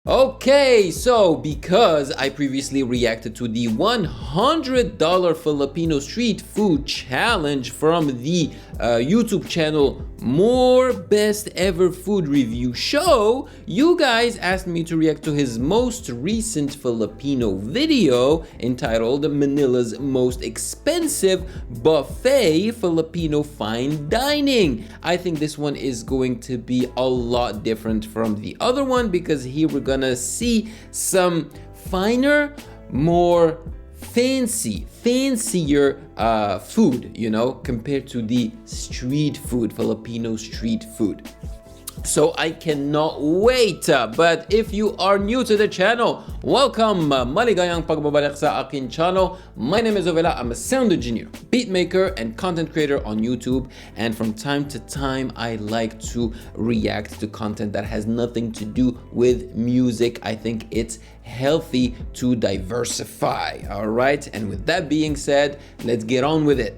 Okay, so because I previously reacted to the $100 Filipino street food challenge from the YouTube channel More Best Ever Food Review Show, you guys asked me to react to his most recent Filipino video entitled Manila's Most Expensive Buffet Filipino Fine Dining. I think this one is going to be a lot different from the other one because here we're gonna see some finer, more fancier food, you know, compared to the street food, Filipino street food. So I cannot wait. But if you are new to the channel, welcome. Maligayang pagbabalik sa akin channel. My name is Ovela. I'm a sound engineer, beat maker, and content creator on YouTube. And from time to time, I like to react to content that has nothing to do with music. I think it's healthy to diversify. All right. And with that being said, let's get on with it.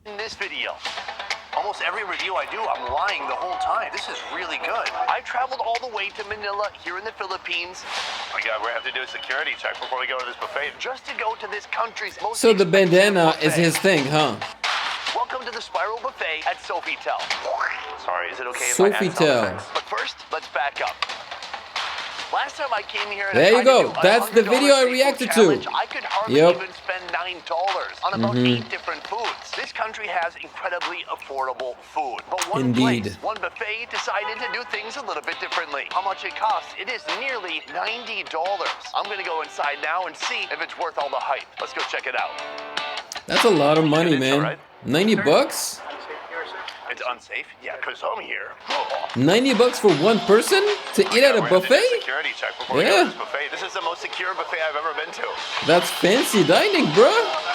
In this video, almost every review I do, I'm lying the whole time. This is really good. I traveled all the way to Manila here in the Philippines. Oh my God, we're gonna have to do a security check before we go to this buffet just to go to this country's most So the bandana buffet. is his thing, huh? Welcome to the Spiral Buffet at Sofitel. Sorry, is it okay if I add sound Sofitel. effects? But first, let's back up. Last time I came here, there you go. That's the video I reacted to. I could hardly even spend $9 on about 8 different foods. This country has incredibly affordable food, but one buffet decided to do things a little bit differently. How much it costs? It is nearly $90. I'm gonna go inside now and see if it's worth all the hype. Let's go check it out. That's a lot of money, man. Right? 90 bucks? It's unsafe? Yeah, because I'm here. 90 bucks for one person to eat at a buffet? Security check before we go to this buffet. This is the most secure buffet I've ever been to. That's fancy dining, bruh.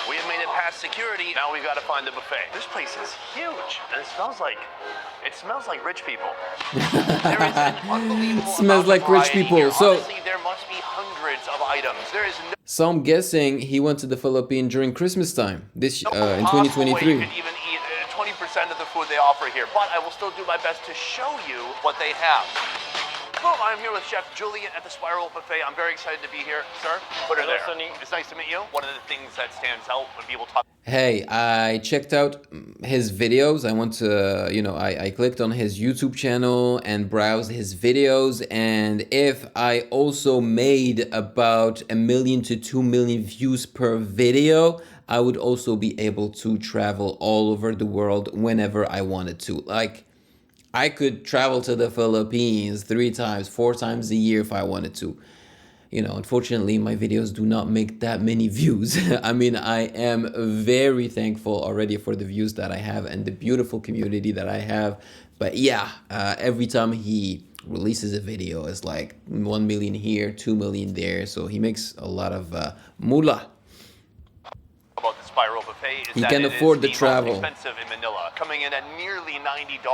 We have made it past security. Now we've got to find the buffet. This place is huge, and it smells like rich people. There is an unbelievable smells like rich people. Here. So honestly, there must be hundreds of items. There is no. So I'm guessing he went to the Philippines during Christmas time this in You 2023. can even eat 20% of the food they offer here, but I will still do my best to show you what they have. Hello, I'm here with Chef Julian at the Spiral Buffet. I'm very excited to be here, sir. Put her there. Sunny. It's nice to meet you. One of the things that stands out when people talk. Hey, I checked out his videos. I went to, I clicked on his YouTube channel and browsed his videos. And if I also made about 1 million to 2 million views per video, I would also be able to travel all over the world whenever I wanted to. Like, I could travel to the Philippines 3 times, 4 times a year if I wanted to. Unfortunately, my videos do not make that many views. I mean, I am very thankful already for the views that I have and the beautiful community that I have. But yeah, every time he releases a video, it's like 1 million here, 2 million there. So he makes a lot of moolah. About the Spiral Buffet is he that can afford the travel. Most expensive in Manila, coming in at nearly $90.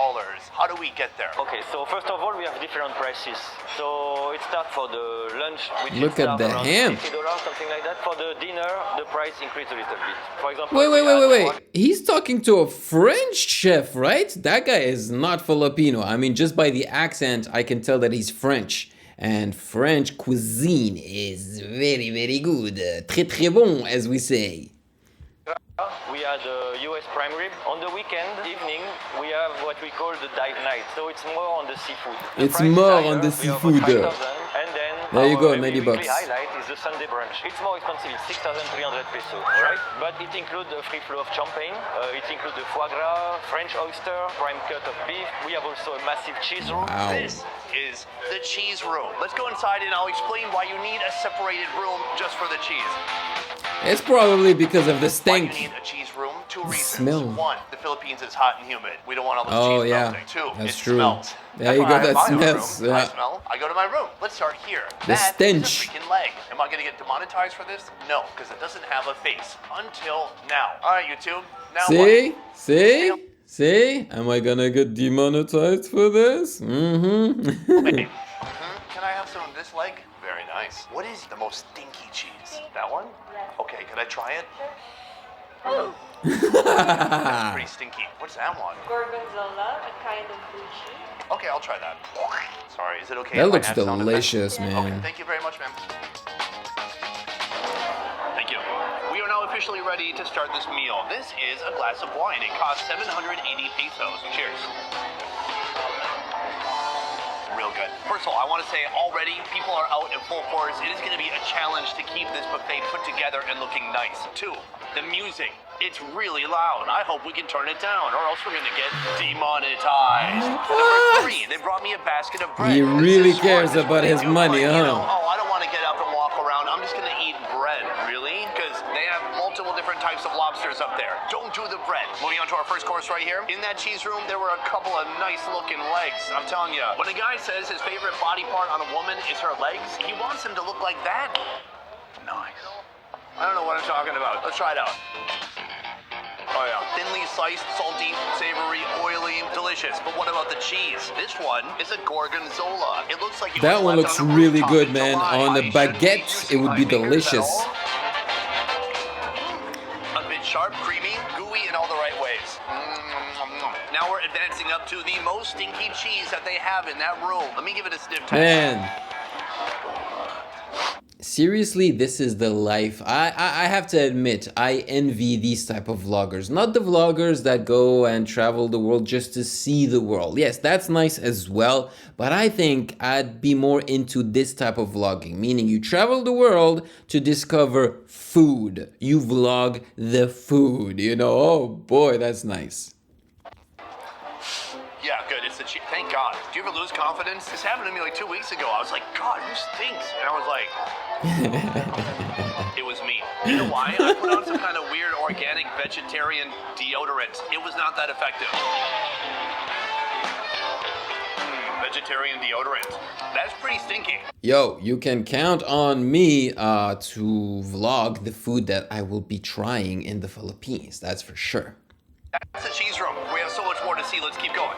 How do we get there? Okay, so first of all, we have different prices. So it starts for the lunch, which look at the ham. $50, something like that. For the dinner, the price increased a little bit. For example, wait. He's talking to a French chef, right? That guy is not Filipino. I mean, just by the accent, I can tell that he's French. And French cuisine is very, very good. Très, très bon, as we say. We had US prime rib. On the weekend evening, we have what we call the dive night. So it's more on the seafood. It's more on the seafood. And then there you go, 90 bucks. The highlight is the Sunday brunch. It's more expensive. It's 6,300 pesos, right? But it includes a free flow of champagne. It includes the foie gras, French oyster, prime cut of beef. We have also a massive cheese room. Wow. This is the cheese room. Let's go inside and I'll explain why you need a separated room just for the cheese. It's probably because of the stink. Why you need a cheese room? 2 reasons. Smell. 1, the Philippines is hot and humid. We don't want all this cheese melting. 2, that's it true. smells. There you go, that smells. I smell. I go to my room. Let's start here. The that stench. is a freaking leg. Am I going to get demonetized for this? No, because it doesn't have a face. Until now. All right, YouTube. Now See? what? See? See? Am I gonna get demonetized for this? Okay. Can I have some of this leg? Very nice. What is the most stinky cheese? That one? Okay, can I try it? That's pretty stinky. What's that one? Gorgonzola, a kind of blue cheese. Okay, I'll try that. Sorry, is it okay That if I looks add sound effects? delicious, Okay, man. thank you very much, ma'am. Thank you. We are now officially ready to start this meal. This is a glass of wine. It costs 780 pesos. Cheers. Real good. First of all, I want to say already people are out in full force. It is going to be a challenge to keep this buffet put together and looking nice. 2, the music. It's really loud. I hope we can turn it down or else we're going to get demonetized. Number 3, they brought me a basket of bread. He This really is cares smart. This is about what they his do, money, but, huh? oh, I don't want to get up and walk around. I'm just going to eat bread. Really? Because they have multiple different types of lobsters up there. Don't do the bread. Moving on to our first course right here. In that cheese room, there were a couple of nice looking legs. I'm telling you, when a guy says his favorite body part on a woman is her legs, he wants him to look like that. Nice. I don't know what I'm talking about. Let's try it out. Oh yeah, thinly sliced, salty, savory, oily, delicious. But what about the cheese? This one is a gorgonzola. It looks like it That was one left looks on a really rooftop good, in man. July. On a I shouldn't baguette, using it would my be fingers at delicious. all. A bit sharp, creamy, gooey in all the right ways. Now we're advancing up to the most stinky cheese that they have in that room. Let me give it a sniff test. Man. Seriously, this is the life. I have to admit, I envy these type of vloggers. Not the vloggers that go and travel the world just to see the world. Yes, that's nice as well, but I think I'd be more into this type of vlogging, meaning you travel the world to discover food. You vlog the food, you know? Oh boy, that's nice. Yeah, good. It's the cheese. Thank God. Do you ever lose confidence? This happened to me like 2 weeks ago. I was like, God, who stinks? And I was like, it was me. You know why? I put on some kind of weird organic vegetarian deodorant. It was not that effective. Vegetarian deodorant. That's pretty stinky. Yo, you can count on me to vlog the food that I will be trying in the Philippines. That's for sure. That's the cheese room. We have so much more to see. Let's keep going.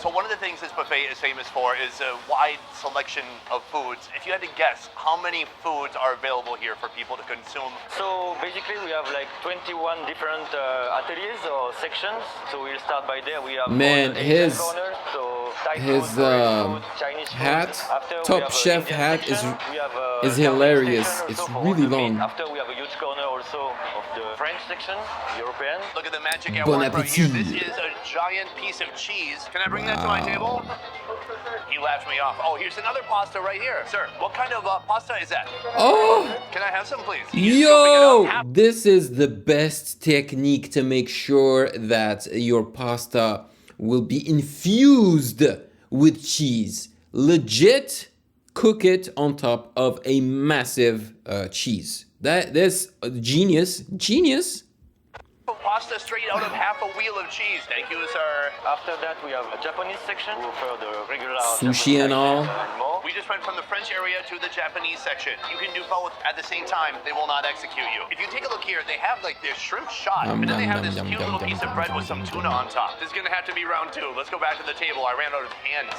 So one of the things this buffet is famous for is a wide selection of foods. If you had to guess, how many foods are available here for people to consume? So basically we have like 21 different ateliers or sections. So we'll start by there. We have Man, Asian his corner, so Thai his food, Korean food, Chinese food. hat, After we top have a chef Indian hat section. We have a is Japanese hilarious. section It's also for really all the meat. long. After we have a huge corner also of the French section, European. Look at the magic at Bon work right here. appetit. This is a giant piece of cheese. Can I bring that to my table? He laughed me off. Oh, here's another pasta right here. Sir, what kind of pasta is that? Oh! Can I have some, please? He's scooping it Yo! up. This is the best technique to make sure that your pasta will be infused with cheese. Legit cook it on top of a massive cheese. That's genius. Genius. Pasta straight out of half a wheel of cheese. Thank you, sir. After that we have a Japanese section for the regular Sushi and all. more. We just went from the French area to the Japanese section. You can do both at the same time. They will not execute you. If you take a look here, they have like their shrimp shot, and then they have this cute little piece of bread with some tuna on top. This is gonna have to be round 2. Let's go back to the table. I ran out of hands.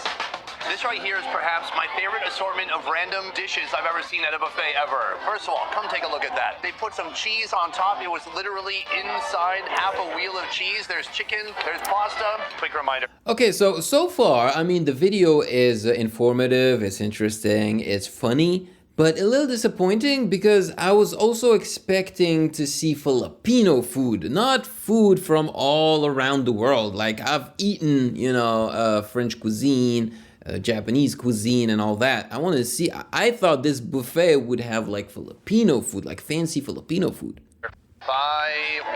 This right here is perhaps my favorite assortment of random dishes I've ever seen at a buffet ever. First of all, come take a look at that. They put some cheese on top. It was literally inside half a wheel of cheese. There's chicken, there's pasta. Quick reminder. Okay, so far, I mean, the video is informative, it's interesting, it's funny, but a little disappointing because I was also expecting to see Filipino food, not food from all around the world. Like I've eaten, you know, French cuisine, Japanese cuisine and all that. I wanted to see, I thought this buffet would have like Filipino food, like fancy Filipino food.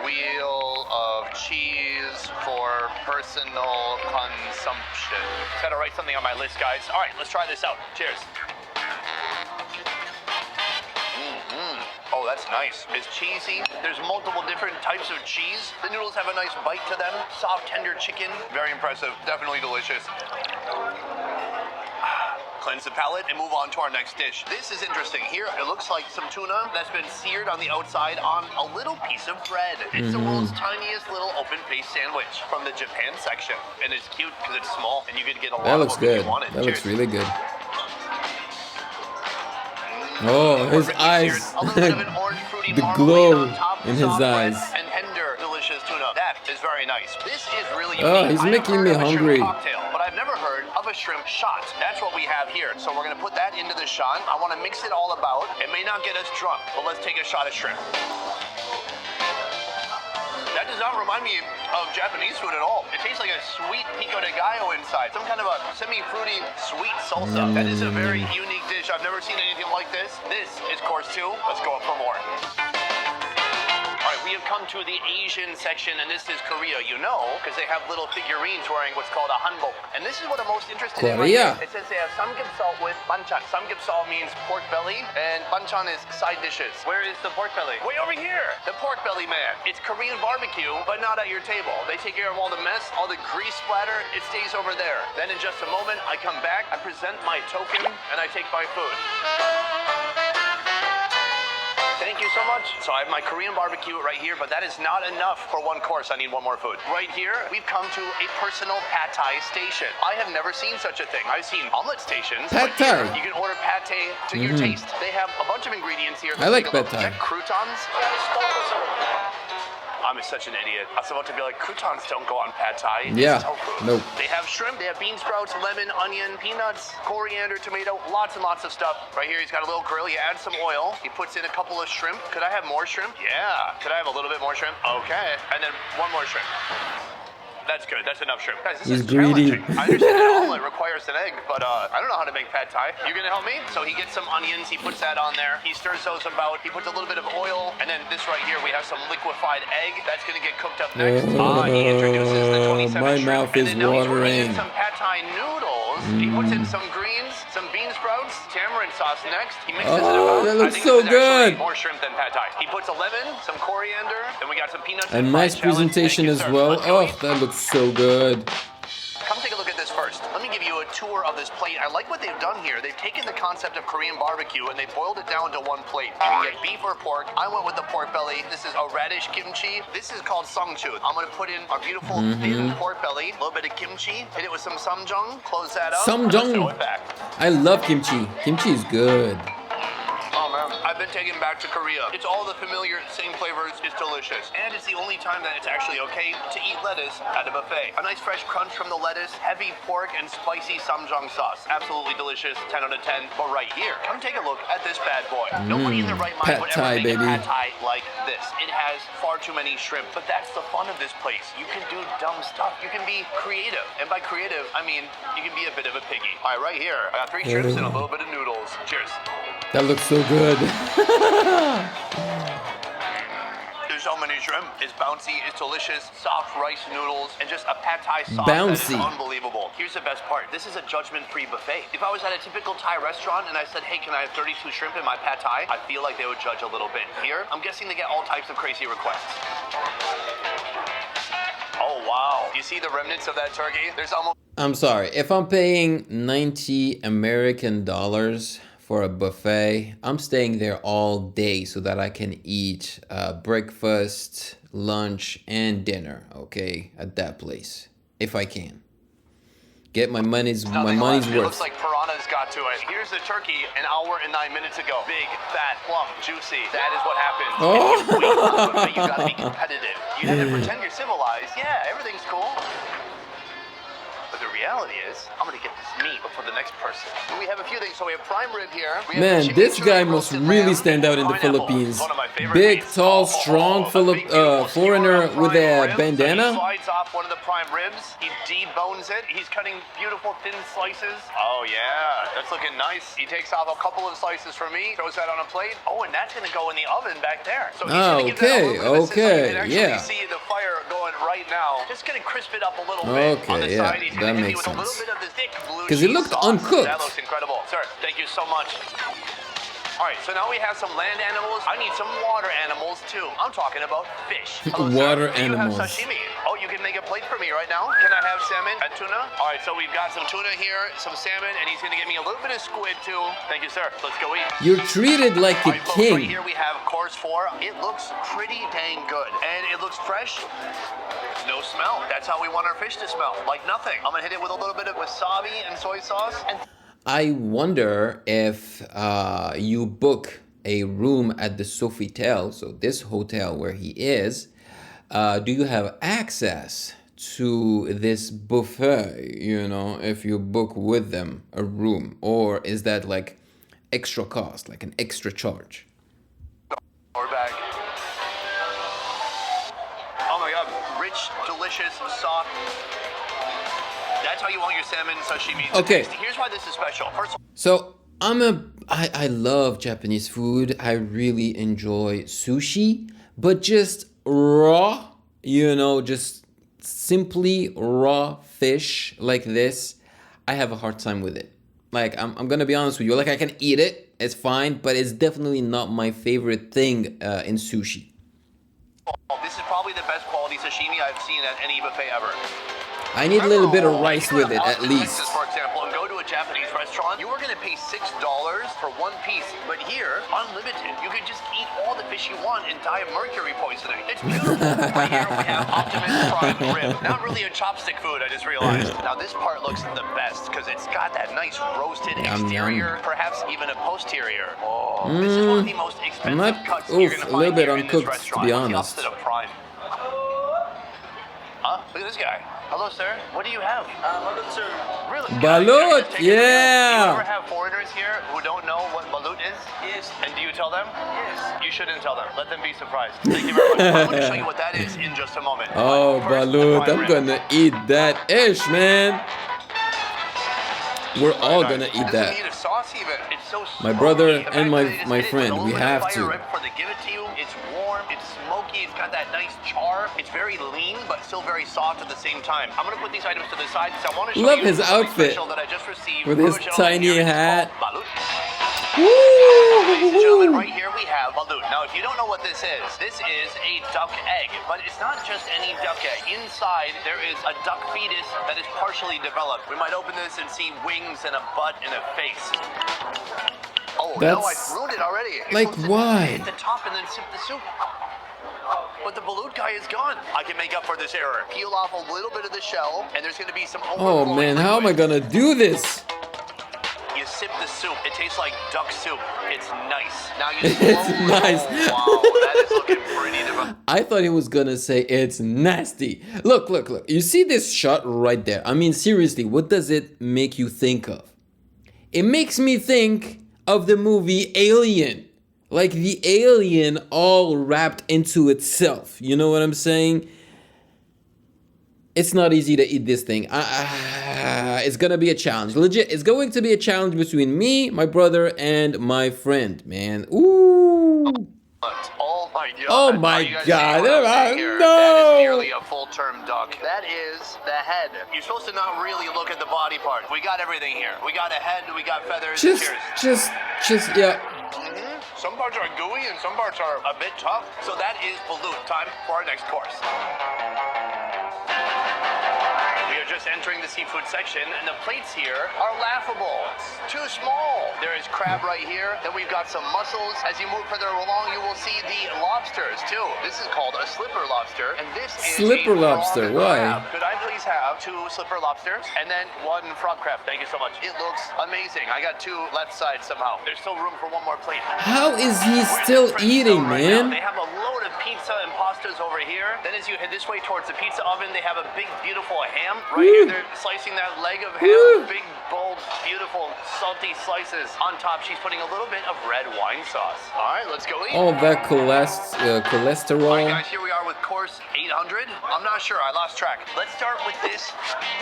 Wheel of cheese for personal consumption. Gotta write something on my list, guys. All right, let's try this out. Cheers. Oh, that's nice. It's cheesy. There's multiple different types of cheese. The noodles have a nice bite to them. Soft, tender chicken. Very impressive. Definitely delicious. cleanse the palate, and move on to our next dish. This is interesting. Here, it looks like some tuna that's been seared on the outside on a little piece of bread. It's the world's tiniest little open-faced sandwich from the Japan section. And it's cute because it's small, and you can get a lot That of looks what good. you wanted. That looks Cheers. really good. Oh, his eyes. A little bit of an orange fruity The marmalade glow on top, in his soft bread, eyes. and tender, delicious tuna. That is very nice. This is really Oh, unique. he's I have making heard me of a shrimp hungry. cocktail, but I've never heard of a shrimp shot. That's what we have here. So we're gonna put that into the shot. I want to mix it all about. It may not get us drunk, but let's take a shot of shrimp. That does not remind me of Japanese food at all. It tastes like a sweet pico de gallo inside. Some kind of a semi-fruity sweet salsa. That is a very unique dish. I've never seen anything like this. This is course 2. Let's go up for more. All right, we have come to the Asian section, and this is Korea, you know, because they have little figurines wearing what's called a hanbok. And this is what I'm most interested in. Korea. It says they have samgyeopsal with banchan. Samgyeopsal means pork belly, and banchan is side dishes. Where is the pork belly? Way over here. The pork belly man. It's Korean barbecue, but not at your table. They take care of all the mess, all the grease splatter. It stays over there. Then in just a moment, I come back, I present my token, and I take my food. Thank you so much. So I have my Korean barbecue right here, but that is not enough for one course. I need one more food. Right here, we've come to a personal pad thai station. I have never seen such a thing. I've seen omelet stations. Pad but here, thai. you can order pad thai to your taste. They have a bunch of ingredients here. I like Take a look. pad thai. Is that croutons? I'm such an idiot. I was about to be like, croutons don't go on pad thai. Yeah. It's tofu. Nope. They have shrimp, they have bean sprouts, lemon, onion, peanuts, coriander, tomato, lots and lots of stuff. Right here, he's got a little grill. You add some oil. He puts in a couple of shrimp. Could I have more shrimp? Yeah. Could I have a little bit more shrimp? Okay. And then one more shrimp. That's good. That's enough shrimp. Guys, this He's is greedy. challenging. I understand an omelet requires an egg, but I don't know how to make pad thai. You gonna help me? So he gets some onions. He puts that on there. He stirs those about. He puts a little bit of oil, and then this right here, we have some liquefied egg. That's gonna get cooked up next. He introduces the 27 my shrimp, mouth and is then now he's putting in watering. some pad thai noodles. He puts in some greens, some bean sprouts, tamarind sauce next. He mixes it Oh, about. that looks I think so this is actually good. more shrimp than pad thai. He puts a lemon, some coriander, and we got some peanuts. A nice fried shallots. presentation Thank you, as sir. well. Let's go Oh, eat. that looks so good. Come take a look at this first. Let me give you a tour of this plate. I like what they've done here. They've taken the concept of Korean barbecue and they boiled it down to one plate. You can get beef or pork. I went with the pork belly. This is a radish kimchi. This is called songchu. I'm gonna put in our beautiful thin pork belly, a little bit of kimchi, hit it with some samjung, close that up. and let's Samjung. throw it back. I love kimchi. Kimchi is good. Oh man, I've been taken back to Korea. It's all the familiar, same flavors. It's delicious. And it's the only time that it's actually okay to eat lettuce at a buffet. A nice fresh crunch from the lettuce, heavy pork, and spicy samjang sauce. Absolutely delicious, 10 out of 10. But right here, come take a look at this bad boy. Nobody in their right mind Pad would thai, ever make baby. a pad thai like this. It has far too many shrimp, but that's the fun of this place. You can do dumb stuff. You can be creative. And by creative, I mean you can be a bit of a piggy. All right, right here, I got 3 shrimps and a little bit of noodles. Cheers. That looks so good. There's so many shrimp. It's bouncy, it's delicious, soft rice noodles, and just a pad thai sauce Bouncy. that is unbelievable. Here's the best part. This is a judgment-free buffet. If I was at a typical Thai restaurant and I said, hey, can I have 32 shrimp in my pad thai? I feel like they would judge a little bit. Here, I'm guessing they get all types of crazy requests. Oh, wow. You see the remnants of that turkey? There's almost... I'm sorry. If I'm paying 90 American dollars for a buffet, I'm staying there all day so that I can eat breakfast, lunch, and dinner, okay, at that place, if I can. Get my money's Nothing left. It worth. looks like piranhas got to it. Here's the turkey an hour and 9 minutes ago. Big, fat, plump, juicy. That is what happens. Oh. If you wait on the buffet, you gotta be competitive. You have to pretend you're civilized. Yeah, everything's cool. But the reality is, I'm gonna get this meat before the next person. We have a few things. So we have prime rib here. We have Man, chimichurri this guy must roasted really lamb, stand out in the pineapple. Philippines. One of my favorite Big, meats. tall, strong big, beautiful foreigner skewer of with prime a ribs. bandana. He slides off one of the prime ribs. He debones it. He's cutting beautiful thin slices. Oh yeah, that's looking nice. He takes off a couple of slices for me, throws that on a plate. Oh, and that's gonna go in the oven back there. So he's gonna give that a little bit of a sizzle. You can actually see the fire going right now. Just gonna crisp it up a little bit. On the side, he's gonna hit me with a little bit of the thick blue 'Cause it cheese looked sauce. uncooked. That looks incredible. Sir, thank you so much. All right, so now we have some land animals. I need some water animals too. I'm talking about fish. Hello, Water sir. Do you have animals. sashimi? Oh, you can make a plate for me right now? Can I have salmon and tuna? All right, so we've got some tuna here, some salmon, and he's gonna get me a little bit of squid too. Thank you, sir. Let's go eat. You're treated like a All right, folks, right king. here we have course 4. It looks pretty dang good, and it looks fresh. No smell. That's how we want our fish to smell, like nothing. I'm gonna hit it with a little bit of wasabi and soy sauce. And I wonder if you book a room at the Sofitel, so this hotel where he is, do you have access to this buffet, you know, if you book with them a room? Or is that like extra cost, like an extra charge? we're back. Oh my god, rich, delicious, soft. That's how you want your salmon sashimi to Okay. taste. Here's why this is special. First of So I love Japanese food. I really enjoy sushi, but just raw, you know, just simply raw fish like this, I have a hard time with it. Like I'm gonna be honest with you. Like I can eat it, it's fine, but it's definitely not my favorite thing in sushi. all, this is probably the best quality sashimi I've seen at any buffet ever. I need a little bit of rice If you were with in it at Austin, least. Texas, for example, and go to a Japanese restaurant, you are going to pay $6 for one piece. But here, unlimited, you can just eat all the fish you want and die of mercury poisoning. It's beautiful. Right here we have Optimus Prime rib. Not really a chopstick food, I just realized. Now this part looks the best because it's got that nice roasted Yum, exterior, yum. perhaps even a posterior. Oh, this is one of the most expensive not- cuts oof, you're going to a little find bit here in this uncooked, to restaurant. be What's the honest. opposite of prime? Huh? Look at this guy. Hello, sir. What do you have? Balut, sir. Really? Balut, Can I just take it from you? yeah. Do you ever have foreigners here who don't know what balut is? Yes. And do you tell them? Yes. You shouldn't tell them. Let them be surprised. Thank you very much. I'm going to show you what that is in just a moment. Oh, First, the balut, prime I'm rib. gonna eat that ish, man. We're all gonna eat It doesn't that. need a sauce even. It's so My brother smoky. The and fact my- that they just my hit it friend, with a we little bit of have fire to. right before they give it to you. It's warm, it's smoky, it's got that nice char. It's very lean, but still very soft at the same time. I'm gonna put these items to the side because I want to show Love you his something outfit special that I just received with from his a gentleman tiny here. It's hat. called balut. Ladies and gentlemen, Woo! right here we have balut. Now, if you don't know what this is a duck egg, but it's not just any duck egg. Inside, there is a duck fetus that is partially developed. We might open this and see wings and a butt and a face. Oh, no, I That's- ruined it already. You're like, supposed to why? hit the top and then sip the soup. But the balut guy is gone. I can make up for this error. Peel off a little bit of the shell, and there's going to be some Oh overflowing man, how am I liquid. gonna do this? You sip the soup. It tastes like duck soup. It's nice. Now you It's slowly- nice. Oh, wow, that is looking pretty different. I thought he was gonna say it's nasty. Look, look, look. You see this shot right there? I mean, seriously, what does it make you think of? It makes me think of the movie Alien. Like the alien all wrapped into itself. You know what I'm saying? It's not easy to eat this thing. It's gonna be a challenge. Legit, it's going to be a challenge between me, my brother, and my friend, man. Ooh. Oh my god. Oh my Are you guys God. seeing what I'm seeing here? No. That is nearly a full-term duck. That is the head. You're supposed to not really look at the body part. We got everything here. We got a head, we got feathers. Cheers. Just, yeah. Some parts are gooey and some parts are a bit tough. So that is balut. Time for our next course. We are just entering the seafood section, and the plates here are laughable. It's too small. There is crab right here. Then we've got some mussels. As you move further along, you will see the lobsters too. This is called a slipper lobster, and this is Slipper a lobster, frog why? crab. Could I please have 2 slipper lobsters and then 1 frog crab? Thank you so much. It looks amazing. I got 2 left side somehow. There's still room for 1 more plate. How is he We're in still the French eating, zone right now. man? They have a load of pizza and pastas over here. Then as you head this way towards the pizza oven, they have a big, beautiful ham. Right here, they're slicing that leg of ham. Woo. Big, bold, beautiful, salty slices. On top, she's putting a little bit of red wine sauce. All right, let's go eat. All that All right, cholesterol. guys, here we are with course 800. I'm not sure. I lost track. Let's start with this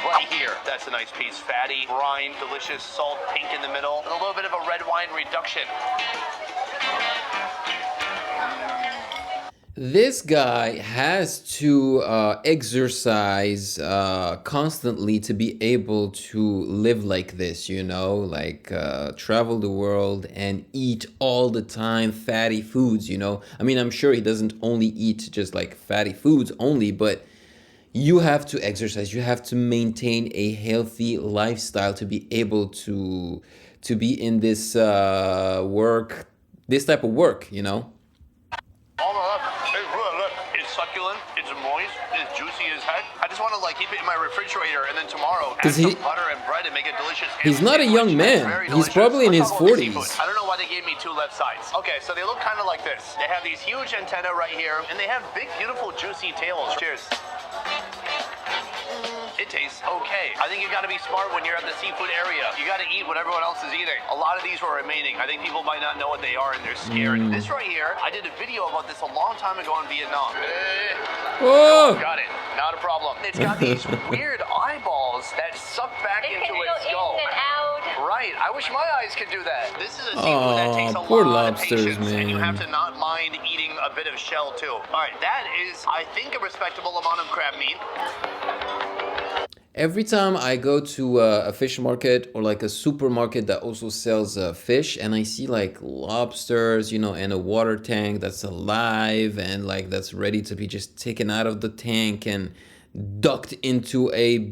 right here. That's a nice piece. Fatty, brine, delicious, salt, pink in the middle, and a little bit of a red wine reduction. This guy has to exercise constantly to be able to live like this, you know, like travel the world and eat all the time fatty foods, you know. I mean, I'm sure he doesn't only eat just like fatty foods only, but you have to exercise. You have to maintain a healthy lifestyle to be able to be in this this type of work, you know. It's succulent, it's moist, it's juicy as heck. I just want to like keep it in my refrigerator and then tomorrow add some butter and bread and make it delicious. He's not a young man. He's probably in his 40s. I don't know why they gave me two left sides. Okay, so they look kind of like this. They have these huge antennae right here, and they have big, beautiful, juicy tails. Cheers. It tastes okay. I think you got to be smart when you're at the seafood area. You got to eat what everyone else is eating. A lot of these were remaining. I think people might not know what they are and they're scared. This right here, I did a video about this a long time ago in Vietnam. Whoa! Got it. Not a problem. It's got these weird eyeballs that suck back into its skull. In and out. Right. I wish my eyes could do that. This is a seafood that takes a poor lot of lobsters, patience, and you man. have to not mind eating a bit of shell too. All right, that is, I think, a respectable amount of crab meat. Every time I go to a fish market or like a supermarket that also sells fish, and I see like lobsters, you know, in a water tank that's alive and like that's ready to be just taken out of the tank and ducked into a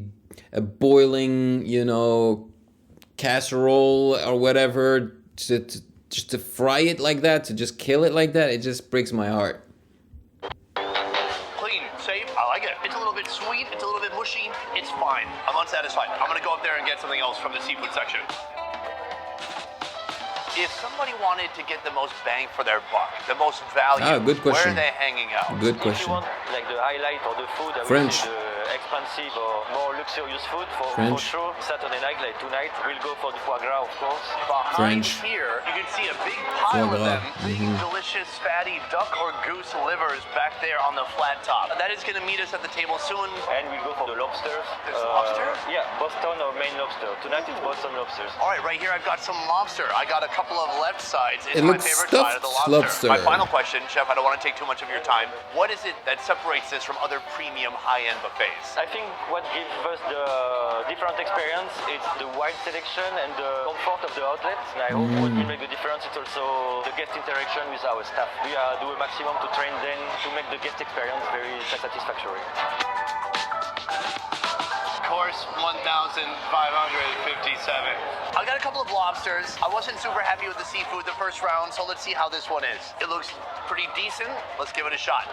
boiling, you know, casserole or whatever, just to fry it like that, to just kill it like that, it just breaks my heart. Clean, safe, I like it. It's a little bit sweet, it's a little bit mushy. It's fine. I'm unsatisfied. I'm gonna go up there and get something else from the seafood section. If somebody wanted to get the most bang for their buck, the most value, good question. where are they hanging out? Good If question. you want like the highlight or the food, I would French. say the expensive or more luxurious food for French. sure. Saturday night, like tonight, we'll go for the foie gras, of course. Behind French. here, you can see a big pile Foie of them. gras. Big, delicious, fatty duck or goose livers back there on the flat top. That is going to meet us at the table soon. And we'll go for the lobsters. There's lobster? Yeah, Boston or Maine lobster. Tonight it's Boston lobsters. All right, right here I've got some lobster. I got a couple of left sides. It's It my looks favorite side of the stuffed lobster. lobster. My final question, Chef, I don't want to take too much of your time. What is it that separates this from other premium high-end buffets? I think what gives us the different experience is the wide selection and the comfort of the outlet. And I hope what will make the difference is also the guest interaction with our staff. We do a maximum to train them to make the guest experience very satisfactory. Course 1,557. I got a couple of lobsters. I wasn't super happy with the seafood the first round, so let's see how this one is. It looks pretty decent. Let's give it a shot.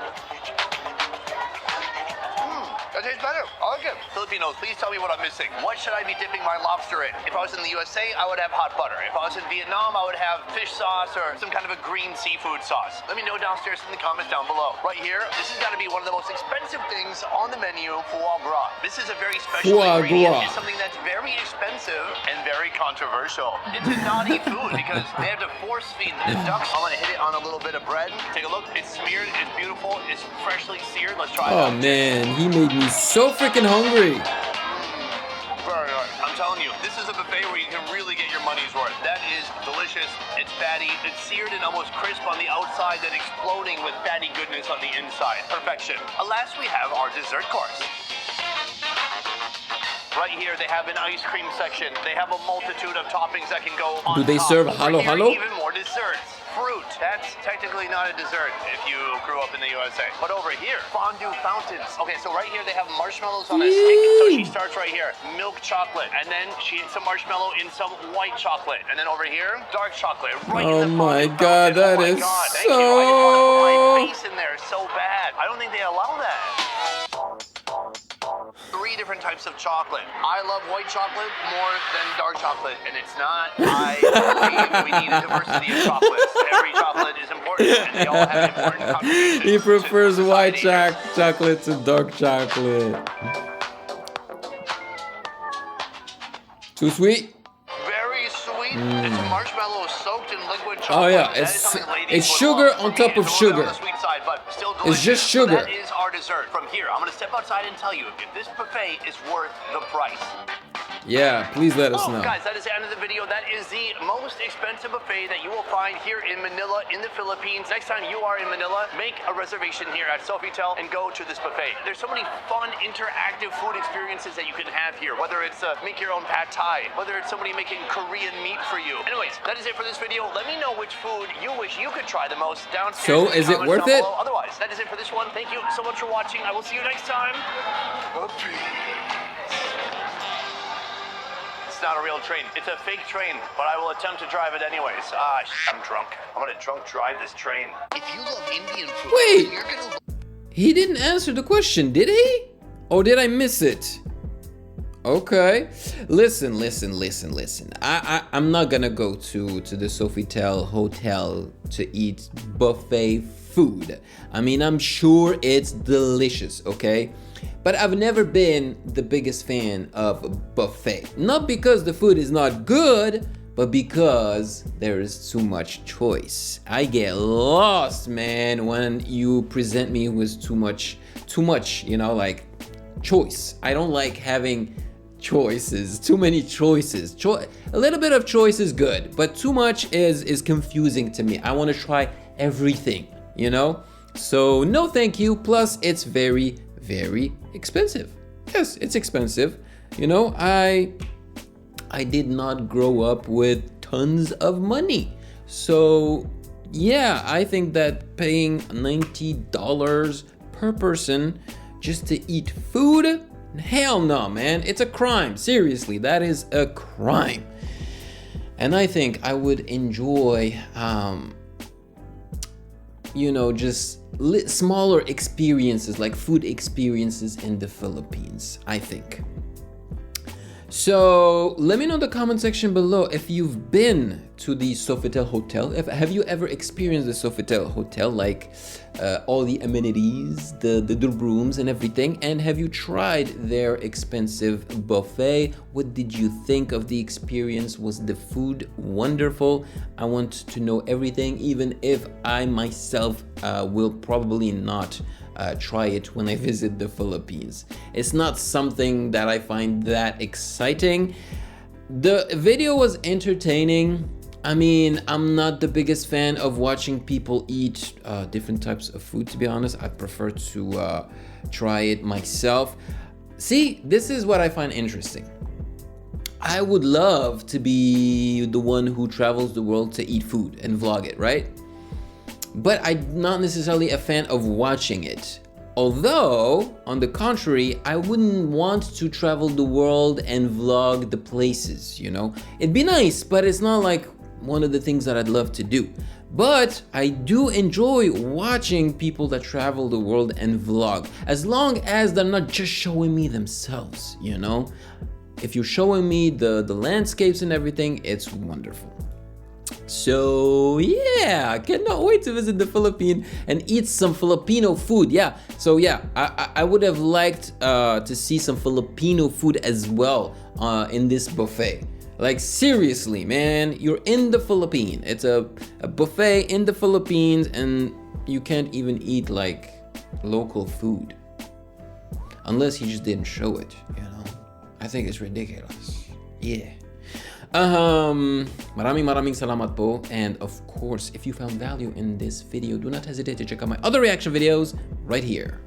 That tastes better. I like it. Filipinos, please tell me what I'm missing. What should I be dipping my lobster in? If I was in the USA, I would have hot butter. If I was in Vietnam, I would have fish sauce or some kind of a green seafood sauce. Let me know downstairs in the comments down below. Right here, this has got to be one of the most expensive things on the menu, foie gras. This is a very special Foie ingredient. gras. It's something that's very expensive and very controversial. It's a naughty food because they have to force feed the ducks. I'm gonna hit it on a little bit of bread. Take a look. It's smeared. It's beautiful. It's freshly seared. Let's try it Oh out. man, he made me so freaking hungry. Very good. I'm telling you, this is a buffet where you can really get your money's worth. That is delicious. It's fatty. It's seared and almost crisp on the outside, then exploding with fatty goodness on the inside. Perfection. Last, we have our dessert course. Right here, they have an ice cream section. They have a multitude of toppings that can go on Do they top. serve Over halo here, halo? Even more desserts. Fruit. That's technically not a dessert if you grew up in the USA. But over here, fondue fountains. Okay, so right here they have marshmallows on a stick. So she starts right here, milk chocolate, and then she hits some marshmallow in some white chocolate, and then over here, dark chocolate. Right Oh in the my fondue God, fountain. that Oh my is God, thank you. I just want to put my so- face in there so bad. I don't think they allow that. 3 different types of chocolate. I love white chocolate more than dark chocolate, and it's not. I believe we need a diversity of chocolates. Every chocolate is important, and they all have important contributions. He prefers to white society. chocolate to dark chocolate. Too sweet? Very sweet. It's marshmallow soaked in liquid chocolate. Oh yeah, That is it's something ladies would sugar love. on For top me, of it's a little bit sugar. on the sweet side, but still It's delicious. just sugar. So that is our dessert. From here, I'm going to step outside and tell you if this buffet is worth the price. Yeah, please let us know. Guys, that is the end of the video. That is the most expensive buffet that you will find here in Manila, in the Philippines. Next time you are in Manila, make a reservation here at Sofitel and go to this buffet. There's so many fun, interactive food experiences that you can have here, whether it's make your own pad thai, whether it's somebody making Korean meat for you. Anyways, that is it for this video. Let me know which food you wish you could try the most downstairs. So, is it worth it? Otherwise, that is it for this one. Thank you so much for watching. I will see you next time. It's not a real train. It's a fake train, but I will attempt to drive it anyways. I'm drunk. I'm gonna drunk drive this train. If you love Indian food, Wait, you're gonna... He didn't answer the question, did he? Or did I miss it? Okay, listen. I'm not gonna go to the Sofitel hotel to eat buffet food. I mean, I'm sure it's delicious, okay? But I've never been the biggest fan of buffet. Not because the food is not good, but because there is too much choice. I get lost, man, when you present me with too much, you know, like choice. I don't like having choices, too many choices. A little bit of choice is good, but too much is confusing to me. I want to try everything, you know? So no thank you, plus it's very expensive. Yes, it's expensive. You know, I did not grow up with tons of money. So yeah, I think that paying $90 per person just to eat food, hell no, man. It's a crime. Seriously, that is a crime. And I think I would enjoy, you know, just smaller experiences, like food experiences in the Philippines, I think. So let me know in the comment section below if you've been to the Sofitel hotel. Have you ever experienced the Sofitel hotel, like all the amenities, the rooms and everything? And have you tried their expensive buffet? What did you think of the experience? Was the food wonderful? I want to know everything, even if I myself will probably not try it when I visit the Philippines. It's not something that I find that exciting. The video was entertaining. I mean, I'm not the biggest fan of watching people eat different types of food, to be honest. I prefer to try it myself. See, this is what I find interesting. I would love to be the one who travels the world to eat food and vlog it, right? But I'm not necessarily a fan of watching it. Although, on the contrary, I wouldn't want to travel the world and vlog the places, you know? It'd be nice, but it's not like one of the things that I'd love to do. But I do enjoy watching people that travel the world and vlog, as long as they're not just showing me themselves, you know? If you're showing me the landscapes and everything, it's wonderful. So yeah, I cannot wait to visit the Philippines and eat some Filipino food. Yeah, so yeah, I would have liked to see some Filipino food as well in this buffet. Like seriously, man, you're in the Philippines. It's a buffet in the Philippines and you can't even eat like local food. Unless he just didn't show it, you know? I think it's ridiculous. Yeah. Maraming salamat po. And of course, if you found value in this video, do not hesitate to check out my other reaction videos right here.